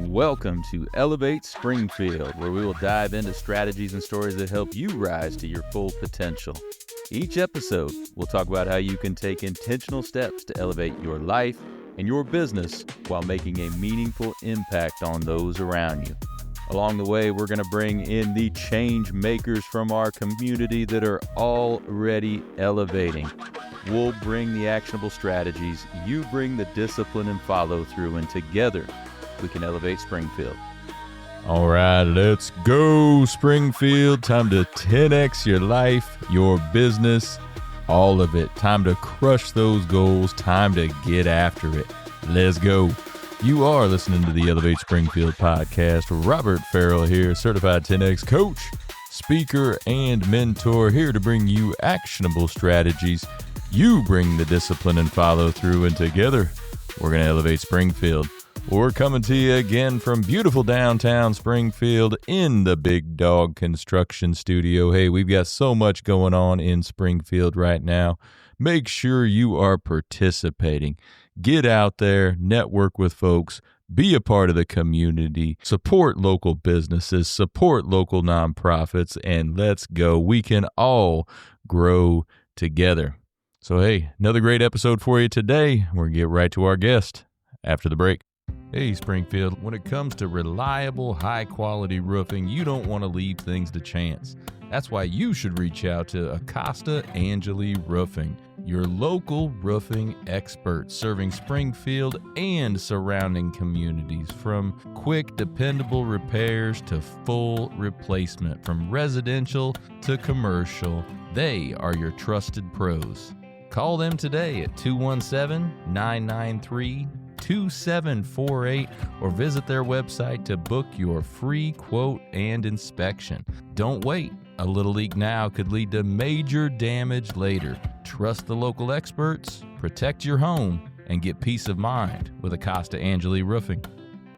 Welcome to Elevate Springfield, where we will dive into strategies and stories that help you rise to your full potential. Each episode, we'll talk about how you can take intentional steps to elevate your life and your business while making a meaningful impact on those around you. Along the way, we're going to bring in the change makers from our community that are already elevating. We'll bring the actionable strategies, you bring the discipline and follow through, and together we can elevate Springfield. All right, let's go, Springfield. Time to 10x your life, your business, all of it. Time to crush those goals. Time to get after it. Let's go. You are listening to the Elevate Springfield podcast. Robert Farrell here, certified 10X coach, speaker, and mentor, here to bring you actionable strategies. You bring the discipline and follow through, and together we're going to elevate Springfield. We're coming to you again from beautiful downtown Springfield in the Big Dog Construction Studio. Hey, we've got so much going on in Springfield right now. Make sure you are participating. Get out there, network with folks, be a part of the community, support local businesses, support local nonprofits, and let's go. We can all grow together. So, hey, another great episode for you today. We're going to get right to our guest after the break. Hey, Springfield, when it comes to reliable, high-quality roofing, you don't want to leave things to chance. That's why you should reach out to Acosta Angeli Roofing, your local roofing expert, serving Springfield and surrounding communities. From quick, dependable repairs to full replacement, from residential to commercial, they are your trusted pros. Call them today at 217-993-2748 or visit their website to book your free quote and inspection. Don't wait. A little leak now could lead to major damage later. Trust the local experts, protect your home, and get peace of mind with Acosta Angeli Roofing.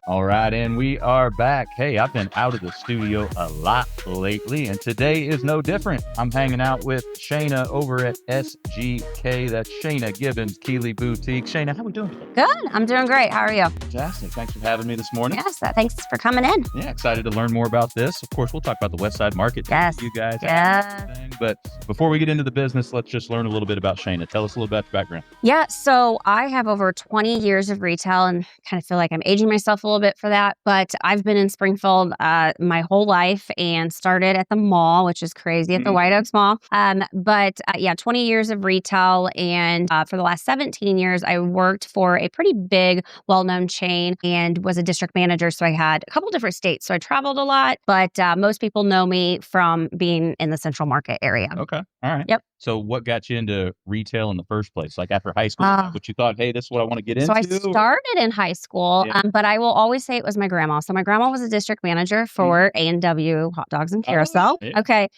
All right, and we are back. Hey, I've been out of the studio a lot lately, and today is no different. I'm hanging out with Shayna over at SGK. That's Shayna Gibbons Keeley Boutique. Shayna, how we doing today? Good. I'm doing great. How are you? Fantastic. Thanks for having me this morning. Yes. Thanks for coming in. Yeah, excited to learn more about this. Of course, we'll talk about the West Side Market. Yes. You guys. Yes. But before we get into the business, let's just learn a little bit about Shayna. Tell us a little about your background. Yeah. So I have over 20 years of retail and kind of feel like I'm aging myself a little bit for that. But I've been in Springfield my whole life and started at the mall, which is crazy, at the White Oaks Mall. 20 years of retail. And for the last 17 years, I worked for a pretty big, well-known chain and was a district manager. So I had a couple different states. So I traveled a lot, but most people know me from being in the Central Market area. Okay. All right. Yep. So what got you into retail in the first place? Like after high school, what you thought, hey, this is what I want to get into? So I started in high school, but I will always say it was my grandma. So my grandma was a district manager for A&W Hot Dogs and Carousel. Yeah. Okay.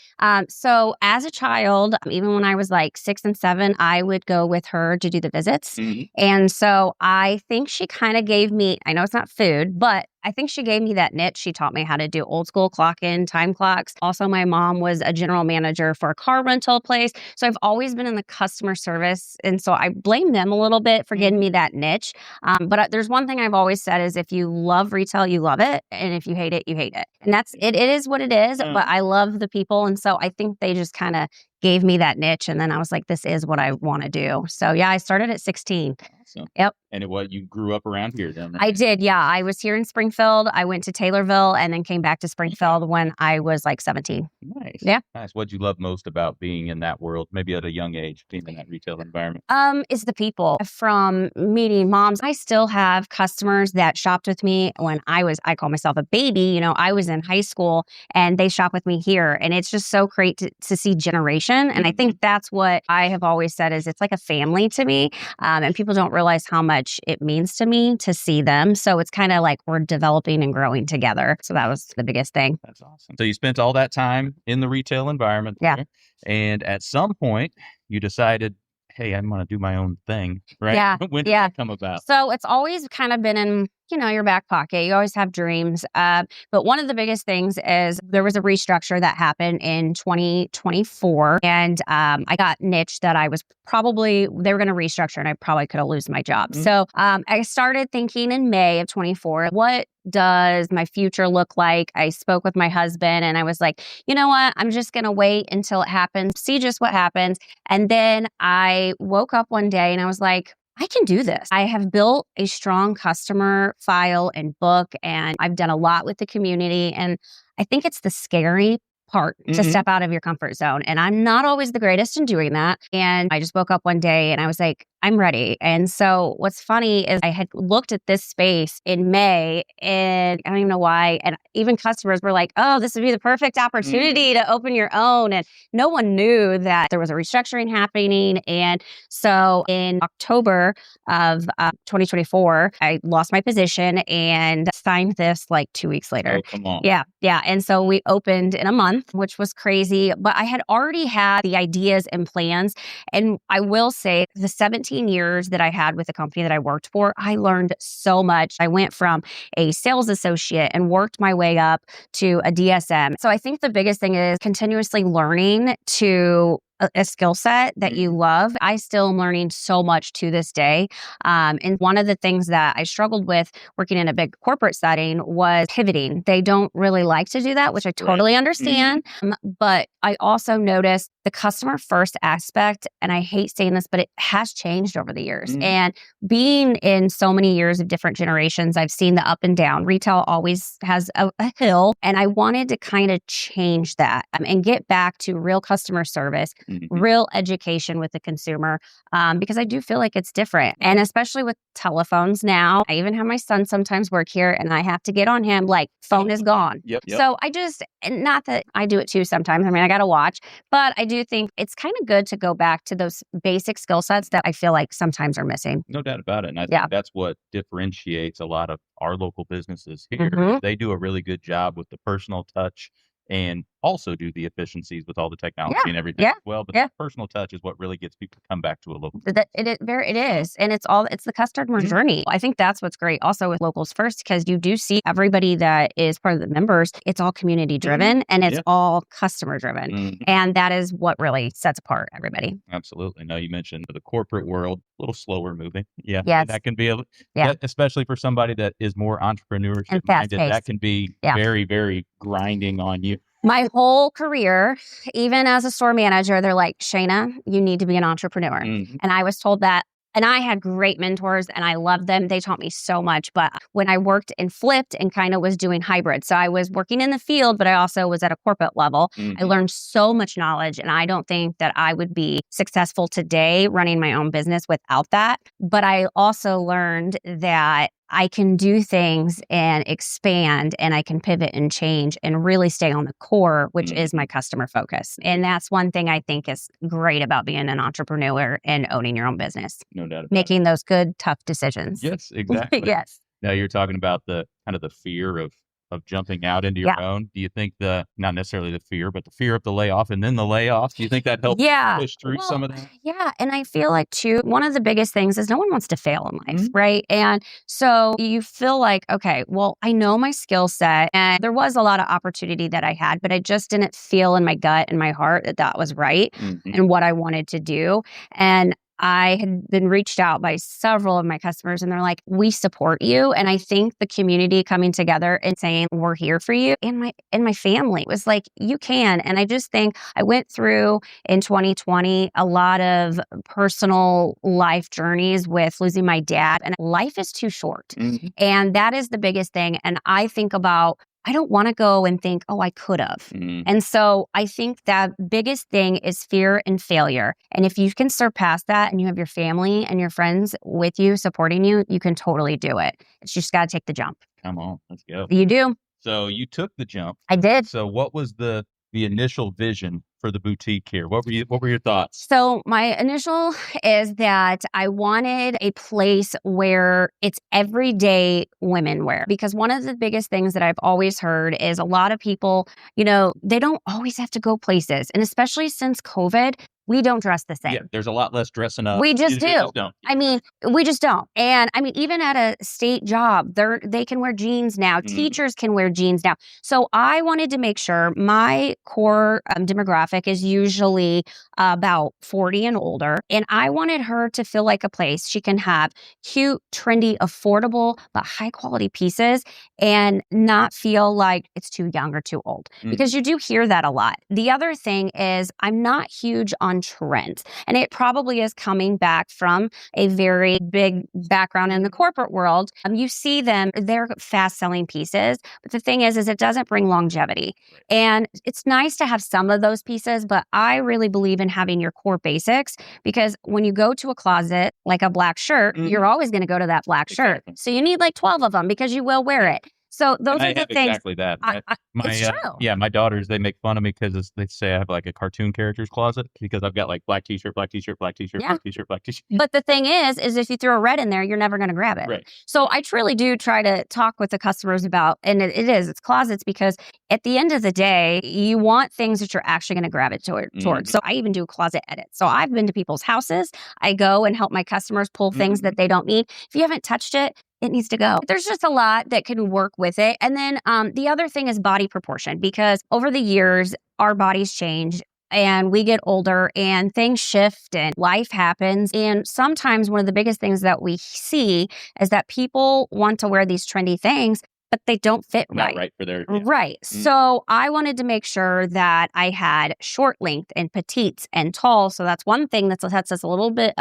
So as a child, even when I was like 6 and 7, I would go with her to do the visits. And so I think she kind of gave me, I know it's not food, but I think she gave me that niche. She taught me how to do old school clock in, time clocks. Also, my mom was a general manager for a car rental place. So I've always been in the customer service. And so I blame them a little bit for getting me that niche. But there's one thing I've always said is if you love retail, you love it. And if you hate it, you hate it. And that's it. It is what it is. But I love the people. And so I think they just kind of gave me that niche. And then I was like, this is what I want to do. So yeah, I started at 16. Awesome. Yep. And you grew up around here then? Right? I did. Yeah. I was here in Springfield. I went to Taylorville and then came back to Springfield when I was like 17. Nice. Yeah. Nice. What'd you love most about being in that world, maybe at a young age, being in that retail environment? Is the people. From meeting moms. I still have customers that shopped with me when I call myself a baby. You know, I was in high school and they shop with me here. And it's just so great to see generation. And I think that's what I have always said is it's like a family to me. And people don't realize how much it means to me to see them. So it's kind of like we're developing and growing together. So that was the biggest thing. That's awesome. So you spent all that time in the retail environment. Yeah. There, and at some point you decided, hey, I'm going to do my own thing, right? Yeah. When did that come about? So it's always kind of been in your back pocket. You always have dreams. But one of the biggest things is there was a restructure that happened in 2024. And I got niche that they were going to restructure and I probably could have lost my job. So I started thinking in May of 24, what does my future look like? I spoke with my husband and I was like, you know what? I'm just going to wait until it happens, see just what happens. And then I woke up one day and I was like, I can do this. I have built a strong customer file and book, and I've done a lot with the community. And I think it's the scary part to step out of your comfort zone. And I'm not always the greatest in doing that. And I just woke up one day and I was like, I'm ready. And so what's funny is I had looked at this space in May and I don't even know why. And even customers were like, oh, this would be the perfect opportunity to open your own. And no one knew that there was a restructuring happening. And so in October of 2024, I lost my position and signed this like 2 weeks later. Oh, come on. Yeah. And so we opened in a month, which was crazy. But I had already had the ideas and plans. And I will say the 17 years that I had with the company that I worked for, I learned so much. I went from a sales associate and worked my way up to a DSM. So I think the biggest thing is continuously learning to a skill set that you love. I still am learning so much to this day. And one of the things that I struggled with working in a big corporate setting was pivoting. They don't really like to do that, which I totally understand. But I also noticed the customer first aspect, and I hate saying this, but it has changed over the years. And being in so many years of different generations, I've seen the up and down. Retail always has a hill, and I wanted to kind of change that and get back to real customer service, real education with the consumer, because I do feel like it's different. And especially with telephones now, I even have my son sometimes work here and I have to get on him like phone is gone. So not that I do it too sometimes. I mean, I got to watch, but I do think it's kind of good to go back to those basic skill sets that I feel like sometimes are missing. No doubt about it. And I think that's what differentiates a lot of our local businesses here. They do a really good job with the personal touch and also do the efficiencies with all the technology and everything as well. But the personal touch is what really gets people to come back to a local. It is. And it's the customer journey. I think that's what's great also with Locals First, because you do see everybody that is part of the members, it's all community driven and it's all customer driven. And that is what really sets apart everybody. Absolutely. Now you mentioned the corporate world, a little slower moving. Yes. That can be, especially for somebody that is more entrepreneurship minded, that can be very, very grinding on you. My whole career, even as a store manager, they're like, Shayna, you need to be an entrepreneur. And I was told that. And I had great mentors and I loved them. They taught me so much. But when I worked and flipped and kind of was doing hybrid, so I was working in the field, but I also was at a corporate level. I learned so much knowledge. And I don't think that I would be successful today running my own business without that. But I also learned that I can do things and expand and I can pivot and change and really stay on the core, which is my customer focus. And that's one thing I think is great about being an entrepreneur and owning your own business. No doubt about Making those good, tough decisions. Yes, exactly. Yes. Now you're talking about the kind of the fear of jumping out into your own. Do you think not necessarily the fear, but the fear of the layoff and then the layoff, do you think that helps push through some of that? Yeah. And I feel like too, one of the biggest things is no one wants to fail in life, right? And so you feel like, okay, well, I know my skill set and there was a lot of opportunity that I had, but I just didn't feel in my gut and my heart that was right and what I wanted to do. And I had been reached out by several of my customers and they're like, we support you. And I think the community coming together and saying, we're here for you. And my family was like, you can. And I just think I went through in 2020 a lot of personal life journeys with losing my dad. And life is too short. And that is the biggest thing. And I think about, I don't want to go and think, oh, I could have. And so I think that biggest thing is fear and failure. And if you can surpass that and you have your family and your friends with you, supporting you, you can totally do it. It's just got to take the jump. Come on, let's go. You do. So you took the jump. I did. So what was the initial vision for the boutique here? What were your thoughts? So my initial is that I wanted a place where it's everyday women wear, because one of the biggest things that I've always heard is a lot of people, they don't always have to go places. And especially since COVID, We don't dress the same. Yeah, there's a lot less dressing up. We just do. Just don't. I mean, we just don't. And I mean, even at a state job, they can wear jeans now. Teachers can wear jeans now. So I wanted to make sure my core demographic is usually about 40 and older. And I wanted her to feel like a place she can have cute, trendy, affordable, but high quality pieces and not feel like it's too young or too old. Because you do hear that a lot. The other thing is I'm not huge on trends. And it probably is coming back from a very big background in the corporate world. You see them, they're fast selling pieces. But the thing is it doesn't bring longevity. And it's nice to have some of those pieces, but I really believe in having your core basics because when you go to a closet, like a black shirt, you're always going to go to that black shirt. So you need like 12 of them because you will wear it. So those are the things. Exactly that. It's true. Yeah, my daughters, they make fun of me because they say I have like a cartoon characters closet because I've got like black t-shirt, black t-shirt, black t-shirt, black t-shirt, black t-shirt. But the thing is if you throw a red in there, you're never going to grab it. Right. So I truly do try to talk with the customers about, and it's closets because at the end of the day, you want things that you're actually going to gravitate towards. So I even do closet edits. So I've been to people's houses. I go and help my customers pull things that they don't need. If you haven't touched it, it needs to go. There's just a lot that can work with it. And then the other thing is body proportion, because over the years, our bodies change and we get older and things shift and life happens. And sometimes one of the biggest things that we see is that people want to wear these trendy things, but they don't fit right. Not right for their... Yeah. Right. So I wanted to make sure that I had short length and petites and tall. So that's one thing that sets us a little bit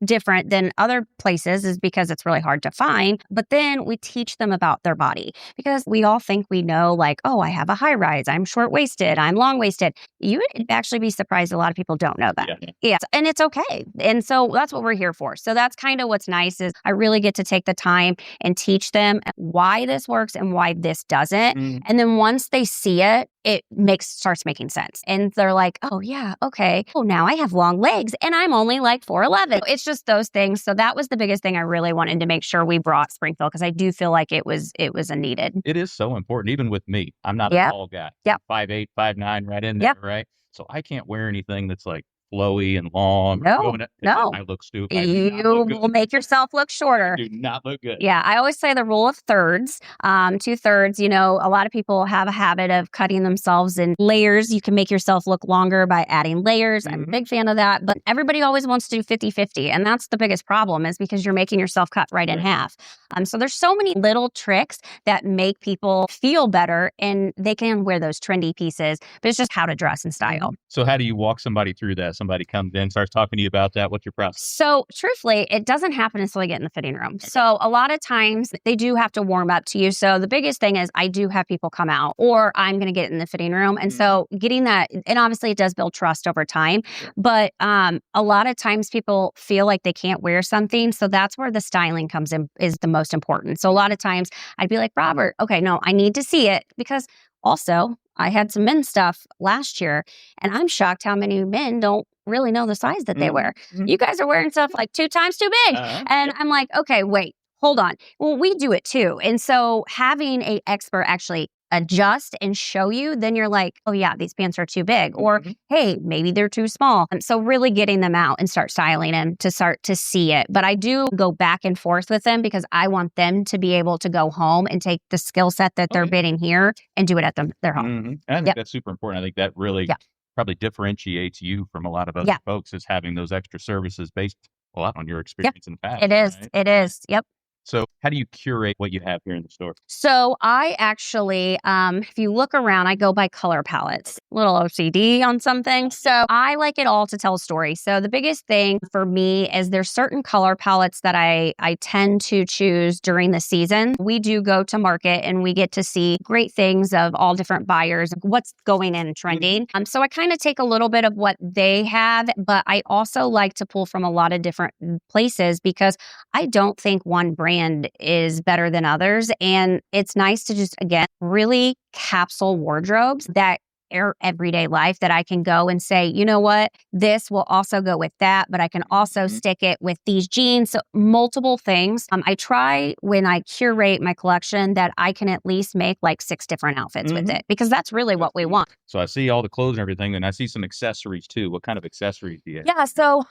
different than other places is because it's really hard to find. But then we teach them about their body because we all think we know like, oh, I have a high rise, I'm short waisted, I'm long waisted. You would actually be surprised a lot of people don't know that. Yeah. And it's okay. And so that's what we're here for. So that's kind of what's nice is I really get to take the time and teach them why this works and why this doesn't. And then once they see it, it starts making sense. And they're like, oh yeah, okay. Oh, now I have long legs and I'm only like 4'11". It's just those things. So that was the biggest thing I really wanted to make sure we brought Springfield because I do feel like it was a needed. It is so important, even with me. I'm not a tall guy. 5'8", 5'9", right in there, right? So I can't wear anything that's like flowy and long. No. I look stupid. You will make yourself look shorter. Do not look good. Yeah. I always say the rule of thirds, 2/3. You know, a lot of people have a habit of cutting themselves in layers. You can make yourself look longer by adding layers. I'm a big fan of that. But everybody always wants to do 50-50. And that's the biggest problem is because you're making yourself cut right in half. So there's so many little tricks that make people feel better and they can wear those trendy pieces. But it's just how to dress and style. So how do you walk somebody through that? Somebody comes in, starts talking to you about that. What's your process? So truthfully, it doesn't happen until they get in the fitting room. Okay. So a lot of times they do have to warm up to you. So the biggest thing is I do have people come out or I'm going to get in the fitting room. And so getting that, and obviously it does build trust over time, but a lot of times people feel like they can't wear something. So that's where the styling comes in is the most important. So a lot of times I'd be like, Robert, okay, no, I need to see it because also I had some men's stuff last year and I'm shocked how many men don't really know the size that they wear. You guys are wearing stuff like 2 times too big. And I'm like, okay, wait, hold on. Well, we do it too. And so having an expert actually adjust and show you, then you're like, oh yeah, these pants are too big. Or, hey, maybe they're too small. So really getting them out and start styling them to start to see it. But I do go back and forth with them because I want them to be able to go home and take the skill set that they're bidding here and do it at their home. And I think that's super important. I think that really probably differentiates you from a lot of other folks is having those extra services based a lot on your experience in the past. It is. Right? It is. Yep. So how do you curate what you have here in the store? So I actually, if you look around, I go by color palettes, a little OCD on some things. So I like it all to tell a story. So the biggest thing for me is there's certain color palettes that I tend to choose during the season. We do go to market and we get to see great things of all different buyers, what's going in and trending. So I kind of take a little bit of what they have, but I also like to pull from a lot of different places because I don't think one brand is better than others. And it's nice to just, again, really capsule wardrobes that everyday life that I can go and say, you know what, this will also go with that, but I can also stick it with these jeans. So multiple things. I try when I curate my collection that I can at least make like 6 different outfits with it, because that's really what we want. So I see all the clothes and everything, and I see some accessories too. What kind of accessories do you have? Yeah, so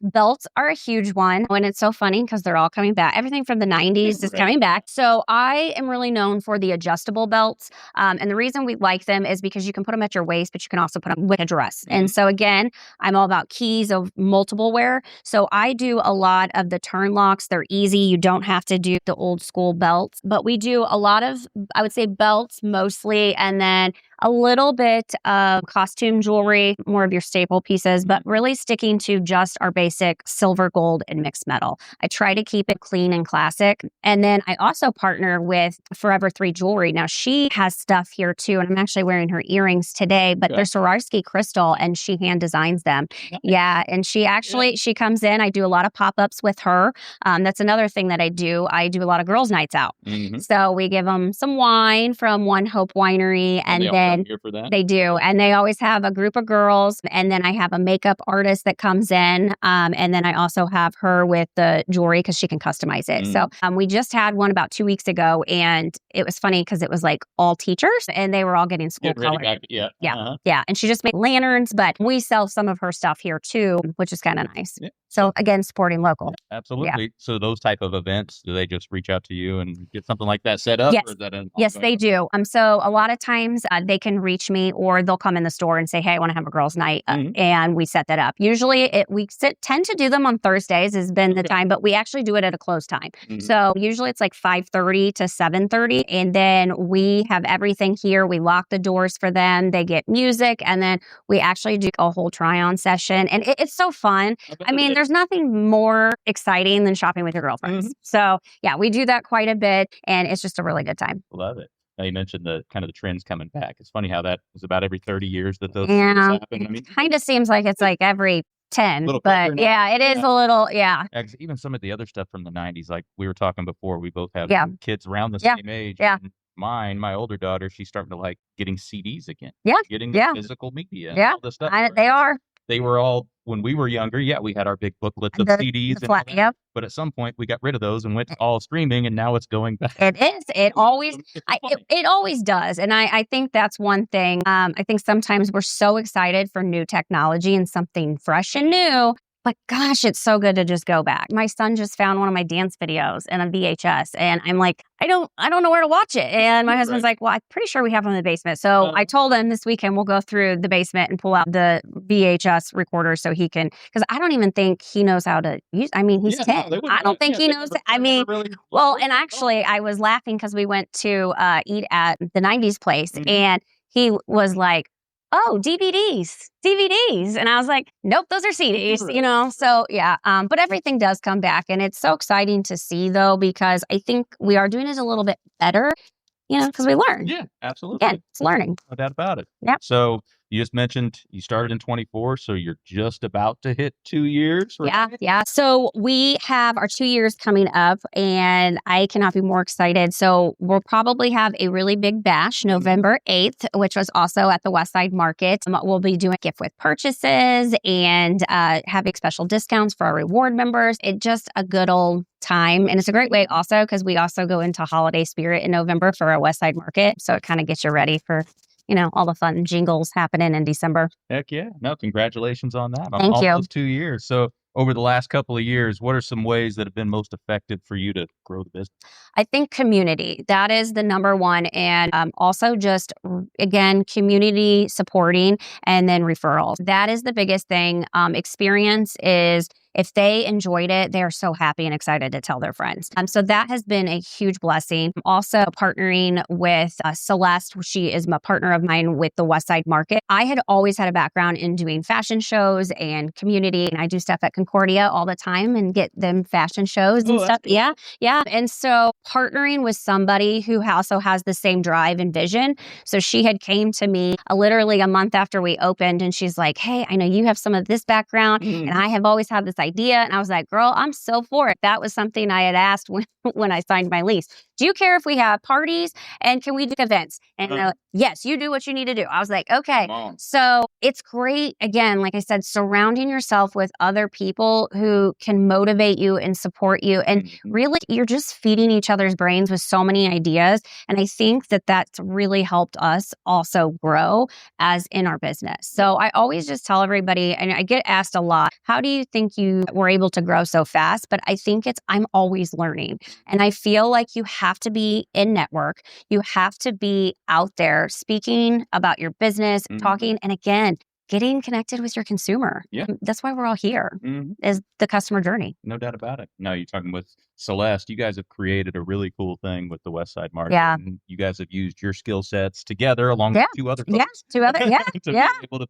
belts are a huge one. And it's so funny because they're all coming back. Everything from the 90s is coming back. So I am really known for the adjustable belts. And the reason we like them is because you can put them at your waist, but you can also put them with a dress. And so again, I'm all about keys of multiple wear. So I do a lot of the turn locks. They're easy. You don't have to do the old school belts, but we do a lot of, I would say, belts mostly, and then a little bit of costume jewelry, more of your staple pieces, but really sticking to just our basic silver, gold, and mixed metal. I try to keep it clean and classic. And then I also partner with Forever 3 Jewelry. Now, she has stuff here too, and I'm actually wearing her earrings today, but they're Swarovski crystal, and she hand designs them. Yeah, and she comes in. I do a lot of pop-ups with her. That's another thing that I do. I do a lot of girls' nights out. So we give them some wine from One Hope Winery, and then here for that? They do. And they always have a group of girls. And then I have a makeup artist that comes in. And then I also have her with the jewelry because she can customize it. So we just had one about 2 weeks ago. And it was funny because it was like all teachers and they were all getting school color. Yeah. And she just made lanterns, but we sell some of her stuff here too, which is kind of nice. Yeah. So again, supporting local. Absolutely. Yeah. So those type of events, do they just reach out to you and get something like that set up? Yes, or is that yes, they do. So a lot of times they can reach me, or they'll come in the store and say, hey, I want to have a girls' night. And we set that up. Usually tend to do them on Thursdays has been the time, but we actually do it at a close time. So usually it's like 5:30 to 7:30. And then we have everything here. We lock the doors for them. They get music. And then we actually do a whole try-on session. And it's so fun. I mean, there's nothing more exciting than shopping with your girlfriends. So yeah, we do that quite a bit. And it's just a really good time. Love it. Now you mentioned the kind of the trends coming back. It's funny how that is about every 30 years that those things happen. I mean, kind of seems like it's like every 10, but yeah, it is a little, Even some of the other stuff from the 90s, like we were talking before, we both have kids around the same age. Yeah. My older daughter, she's starting to like getting CDs again. Yeah. Getting the physical media. And all this stuff. They are. They were all, when we were younger, we had our big booklets of CDs. But at some point, we got rid of those and went to all streaming, and now it's going back. It is. It always does. And I think that's one thing. I think sometimes we're so excited for new technology and something fresh and new. But gosh, it's so good to just go back. My son just found one of my dance videos in a VHS, and I'm like, I don't know where to watch it. And my husband's like, well, I'm pretty sure we have them in the basement. So I told him this weekend we'll go through the basement and pull out the VHS recorder so he can, because I don't even think he knows how to use. I mean, he's 10. I don't think he knows. And actually, I was laughing because we went to eat at the 90s place, and he was like, oh, DVDs. And I was like, nope, those are CDs, So but everything does come back. And it's so exciting to see though, because I think we are doing it a little bit better, because we learn. Yeah, absolutely. Yeah, it's learning. No doubt about it. Yeah. So you just mentioned you started in 24, so you're just about to hit 2 years, right? Yeah. So we have our 2 years coming up, and I cannot be more excited. So we'll probably have a really big bash November 8th, which was also at the Westside Market. We'll be doing gift with purchases and having special discounts for our reward members. It's just a good old time. And it's a great way also because we also go into holiday spirit in November for our Westside Market. So it kind of gets you ready for all the fun jingles happening in December. Heck yeah. No, congratulations on that. Thank you. Almost 2 years. So over the last couple of years, what are some ways that have been most effective for you to grow the business? I think community. That is the number one. And also just, again, community supporting and then referrals. That is the biggest thing. Experience is, if they enjoyed it, they're so happy and excited to tell their friends. So that has been a huge blessing. Also partnering with Celeste. She is a partner of mine with the Westside Market. I had always had a background in doing fashion shows and community. And I do stuff at Concordia all the time and get them fashion shows and stuff. Cool. Yeah. And so partnering with somebody who also has the same drive and vision. So she had came to me literally a month after we opened, and she's like, hey, I know you have some of this background and I have always had this idea. And I was like, girl, I'm so for it. That was something I had asked when I signed my lease. do you care if we have parties and can we do events? And they're like, yes, you do what you need to do. I was like, okay. So it's great. Again, like I said, surrounding yourself with other people who can motivate you and support you. And really, you're just feeding each other's brains with so many ideas. And I think that that's really helped us also grow as in our business. So I always just tell everybody, and I get asked a lot, how do you think you were able to grow so fast? But I think I'm always learning. And I feel like you have to be in network. You have to be out there speaking about your business, talking, and again, getting connected with your consumer. Yeah. That's why we're all here, is the customer journey. No doubt about it. No, you're talking with Celeste. You guys have created a really cool thing with the West Side Market. Yeah. And you guys have used your skill sets together along with two other folks. Yeah, two other, yeah.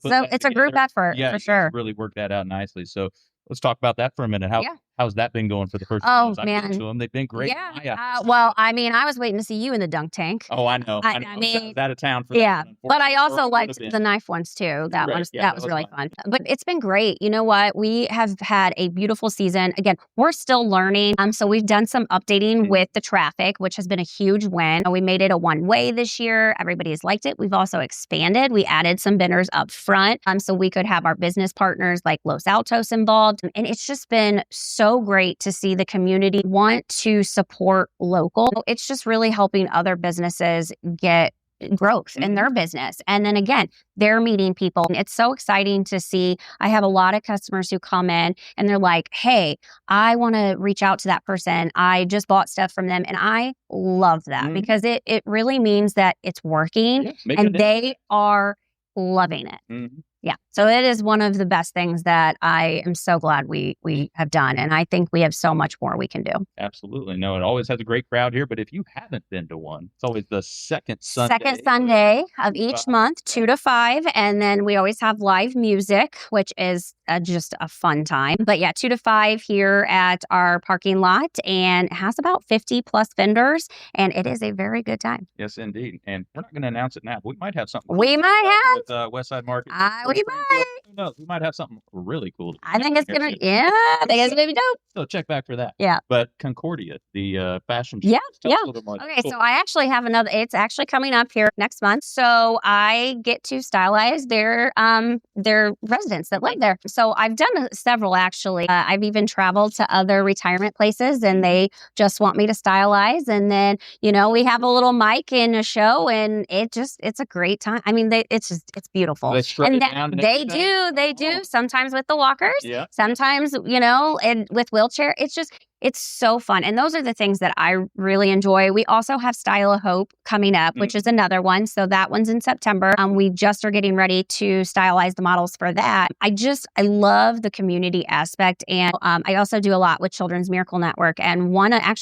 So it's a group effort, for sure. Really worked that out nicely. So let's talk about that for a minute. How's that been going for the first time? I've been to them. They've been great. Yeah. Well, I mean, I was waiting to see you in the dunk tank. Oh, I know. I mean, I was out of town for that. One, but I also liked the knife ones too. That was really fun. But it's been great. You know what? We have had a beautiful season. Again, we're still learning. So we've done some updating with the traffic, which has been a huge win. We made it a one-way this year. Everybody's liked it. We've also expanded. We added some vendors up front so we could have our business partners like Los Altos involved. And it's just been so great to see the community want to support local. It's just really helping other businesses get growth in their business. And then again, they're meeting people. It's so exciting to see. I have a lot of customers who come in and they're like, hey, I want to reach out to that person. I just bought stuff from them. And I love that because it really means that it's working and they are loving it. Yeah. So it is one of the best things that I am so glad we have done. And I think we have so much more we can do. Absolutely. No, it always has a great crowd here. But if you haven't been to one, it's always the second Sunday of each month, 2 to 5. And then we always have live music, which is just a fun time. But 2 to 5 here at our parking lot. And it has about 50 plus vendors. And it is a very good time. Yes, indeed. And we're not going to announce it now. We might have something. We might have. With West Side Market. We might. Who knows? We might have something really cool. I think it's going to, I think it's going to be dope. So check back for that. Yeah. But Concordia, the fashion show. Yeah. Okay, so I actually have it's actually coming up here next month. So I get to stylize their residents that live there. So I've done several actually. I've even traveled to other retirement places and they just want me to stylize. And then, we have a little mic in a show and it's a great time. I mean, it's beautiful. They do sometimes with the walkers, sometimes, and with wheelchair. It's so fun. And those are the things that I really enjoy. We also have Style of Hope coming up, which is another one. So that one's in September. We just are getting ready to stylize the models for that. I love the community aspect. And I also do a lot with Children's Miracle Network. And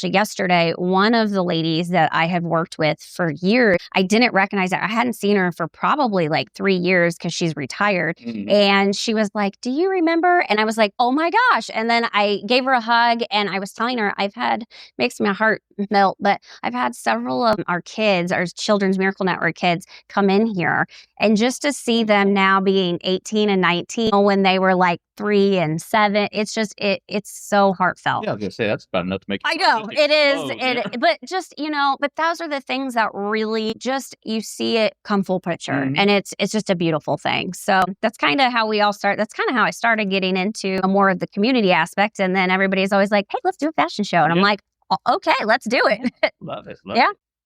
yesterday, one of the ladies that I have worked with for years, I didn't recognize her. I hadn't seen her for probably like 3 years because she's retired. And she was like, do you remember? And I was like, oh my gosh. And then I gave her a hug and I was telling her, makes my heart melt, but I've had several of our Children's Miracle Network kids come in here. And just to see them now being 18 and 19 when they were like 3 and 7, it's so heartfelt. Yeah, I was going to say, that's about enough to make I know, it is. But just, but those are the things that really you see it come full picture. And it's just a beautiful thing. So that's kind of how we all start. That's kind of how I started getting into more of the community aspect. And then everybody's always like, hey, let's do a fashion show. And I'm like, okay, let's do it. Love it.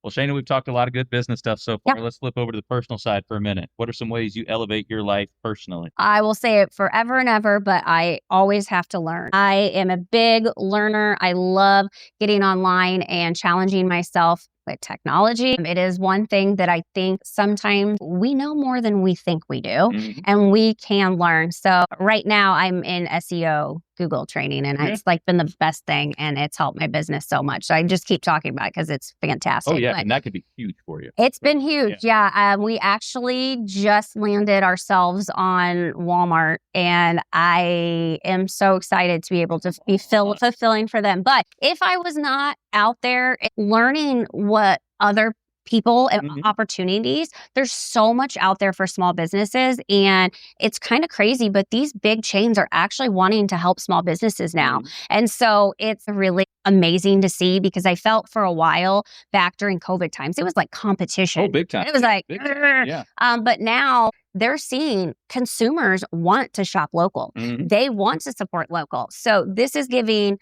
Well, Shayna, we've talked a lot of good business stuff so far. Let's flip over to the personal side for a minute. What are some ways you elevate your life personally? I will say it forever and ever, but I always have to learn. I am a big learner. I love getting online and challenging myself with technology. It is one thing that I think sometimes we know more than we think we do, and we can learn. So right now I'm in SEO Google training, and it's been the best thing, and it's helped my business so much. So I just keep talking about it because it's fantastic. Oh yeah, and that could be huge for you. It's been huge. Yeah. We actually just landed ourselves on Walmart, and I am so excited to be able to be fulfilling for them. But if I was not out there learning what other people and opportunities. There's so much out there for small businesses, and it's kind of crazy, but these big chains are actually wanting to help small businesses now. And so it's really amazing to see, because I felt for a while back during COVID times, it was like competition. Oh, big time. It was like, yeah. But now they're seeing consumers want to shop local. They want to support local. So this is giving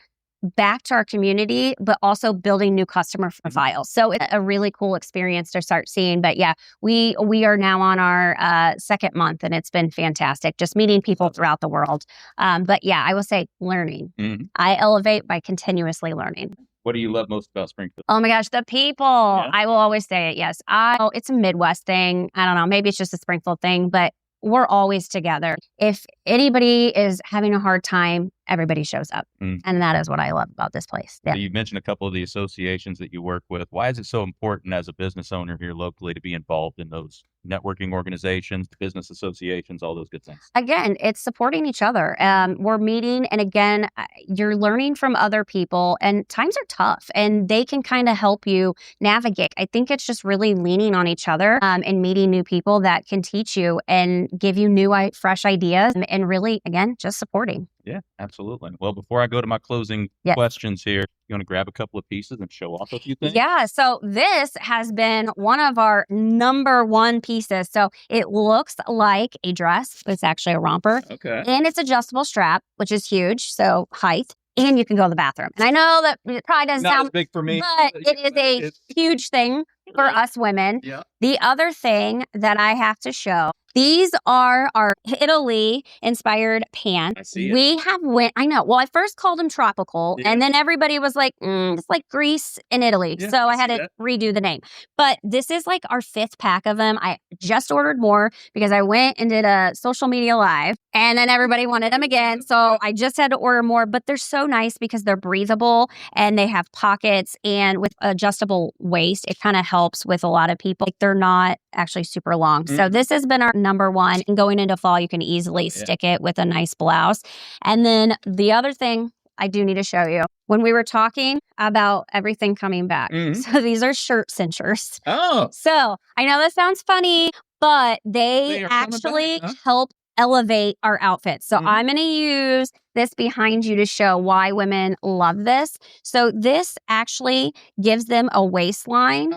back to our community, but also building new customer profiles. So it's a really cool experience to start seeing. But yeah, we are now on our second month, and it's been fantastic, just meeting people throughout the world. But yeah, I will say learning. I elevate by continuously learning. What do you love most about Springfield? Oh my gosh, the people. Yeah. I will always say it, yes. It's a Midwest thing. I don't know, maybe it's just a Springfield thing, but we're always together. If anybody is having a hard time, everybody shows up. And that is what I love about this place. Yeah. So you mentioned a couple of the associations that you work with. Why is it so important as a business owner here locally to be involved in those networking organizations, business associations, all those good things? Again, it's supporting each other. We're meeting, and again, you're learning from other people, and times are tough, and they can kind of help you navigate. I think it's just really leaning on each other and meeting new people that can teach you and give you new, fresh ideas, and really, again, just supporting. Yeah, absolutely. Well, before I go to my closing questions here, you want to grab a couple of pieces and show off a few things? Yeah, so this has been one of our number one pieces. So it looks like a dress, but it's actually a romper. Okay. And it's adjustable strap, which is huge, so height. And you can go to the bathroom. And I know that it probably doesn't sound as big for me, but it is a huge thing for us women. Yeah. The other thing that I have to show, these are our Italy-inspired pants. I see it. I know. Well, I first called them tropical, and then everybody was like, it's like Greece and Italy. Yeah, so I had to redo the name. But this is like our 5th pack of them. I just ordered more because I went and did a social media live, and then everybody wanted them again. So I just had to order more. But they're so nice because they're breathable, and they have pockets, and with adjustable waist, it kind of helps with a lot of people. Like, they're not actually super long. So this has been our number one. And going into fall, you can easily stick it with a nice blouse. And then the other thing I do need to show you, when we were talking about everything coming back. So these are shirt cinchers. Oh. So I know this sounds funny, but they actually help elevate our outfits. So I'm going to use this behind you to show why women love this. So this actually gives them a waistline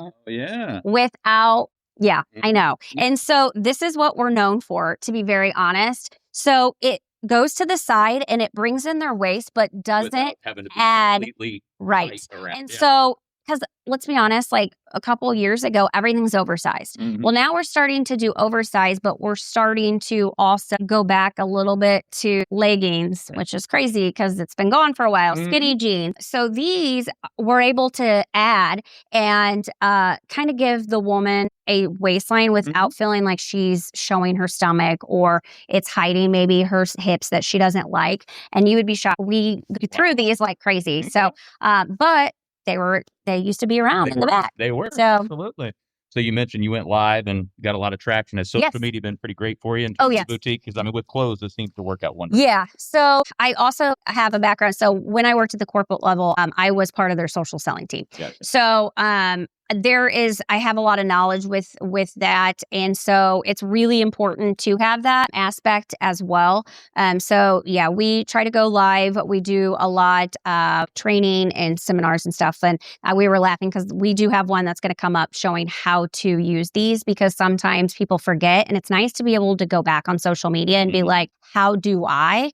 without, I know. And so this is what we're known for, to be very honest. So it goes to the side and it brings in their waist, but doesn't add right. And so, because let's be honest, like a couple years ago, everything's oversized. Well, now we're starting to do oversized, but we're starting to also go back a little bit to leggings, which is crazy because it's been gone for a while, skinny jeans. So these we're able to add and kind of give the woman a waistline without feeling like she's showing her stomach or it's hiding maybe her hips that she doesn't like. And you would be shocked. We threw these like crazy. So, but they used to be around in the back. They were. So, absolutely. So you mentioned you went live and got a lot of traction. Has social media been pretty great for you in terms of boutique? Because I mean, with clothes, it seems to work out wonderfully. Yeah. So I also have a background. So when I worked at the corporate level, I was part of their social selling team. Gotcha. So I have a lot of knowledge with that. And so it's really important to have that aspect as well. So yeah, we try to go live. We do a lot of training and seminars and stuff. And we were laughing because we do have one that's going to come up showing how to use these, because sometimes people forget. And it's nice to be able to go back on social media and be like, how do I?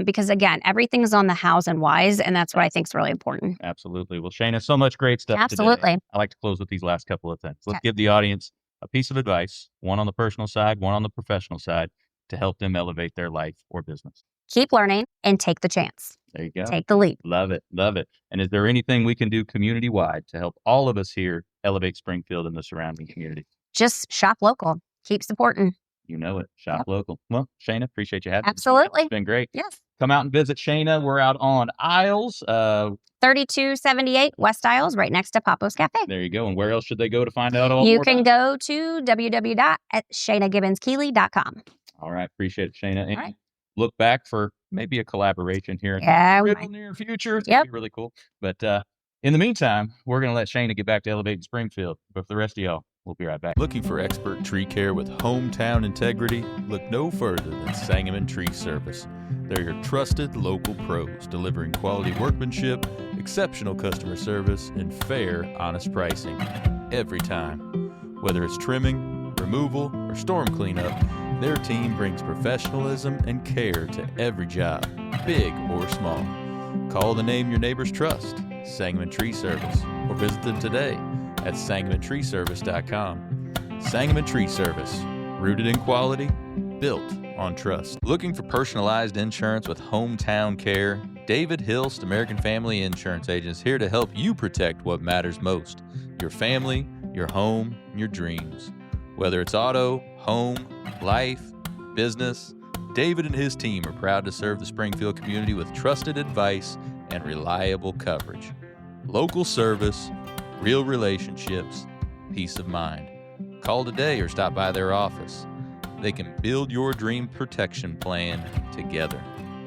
Because again, everything's on the hows and whys. And that's what I think is really important. Absolutely. Well, Shayna, so much great stuff Absolutely. today. I like to close with these last couple of things. Let's give the audience a piece of advice, one on the personal side, one on the professional side, to help them elevate their life or business. Keep learning and take the chance. There you go. Take the leap. Love it. Love it. And is there anything we can do community-wide to help all of us here elevate Springfield and the surrounding community? Just shop local. Keep supporting. You know it. Shop local. Well, Shayna, appreciate you having us. Absolutely. It's been great. Yes. Come out and visit Shayna. We're out on Isles. 3278 West Isles, right next to Papo's Cafe. There you go. And where else should they go to find out all You more can about go to www.shaynagibbonskeeley.com. All right. Appreciate it, Shayna. And right. look back for maybe a collaboration here in Yeah, the near future. It's going to be really cool. But In the meantime, we're going to let Shayna get back to elevating Springfield. But for the rest of y'all, we'll be right back. Looking for expert tree care with hometown integrity? Look no further than Sangamon Tree Service. They're your trusted local pros, delivering quality workmanship, exceptional customer service, and fair, honest pricing every time. Whether it's trimming, removal, or storm cleanup, their team brings professionalism and care to every job, big or small. Call the name your neighbors trust, Sangamon Tree Service, or visit them today at sangamontreeservice.com. Sangamon Tree Service, rooted in quality, built on trust. Looking for personalized insurance with hometown care? David Hilst American Family Insurance Agents here to help you protect what matters most: your family, your home, and your dreams. Whether it's auto, home, life, business, David and his team are proud to serve the Springfield community with trusted advice and reliable coverage. Local service, real relationships, peace of mind. Call today or stop by their office. They can build your dream protection plan together.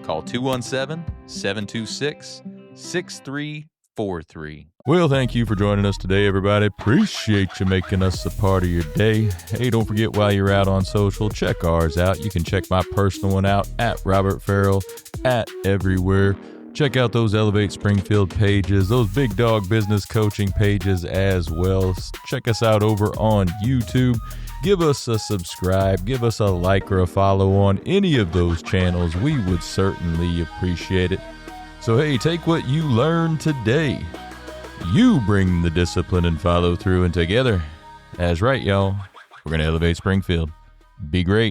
Call 217-726-6343. Well, thank you for joining us today, everybody. Appreciate you making us a part of your day. Hey, don't forget, while you're out on social, check ours out. You can check my personal one out at Robert Farrell at everywhere. Check out those Elevate Springfield pages, those Big Dog Business Coaching pages as well. Check us out over on YouTube. Give us a subscribe, give us a like or a follow on any of those channels. We would certainly appreciate it. So hey, take what you learned today. You bring the discipline and follow through, and together, that's right, y'all, we're going to elevate Springfield. Be great.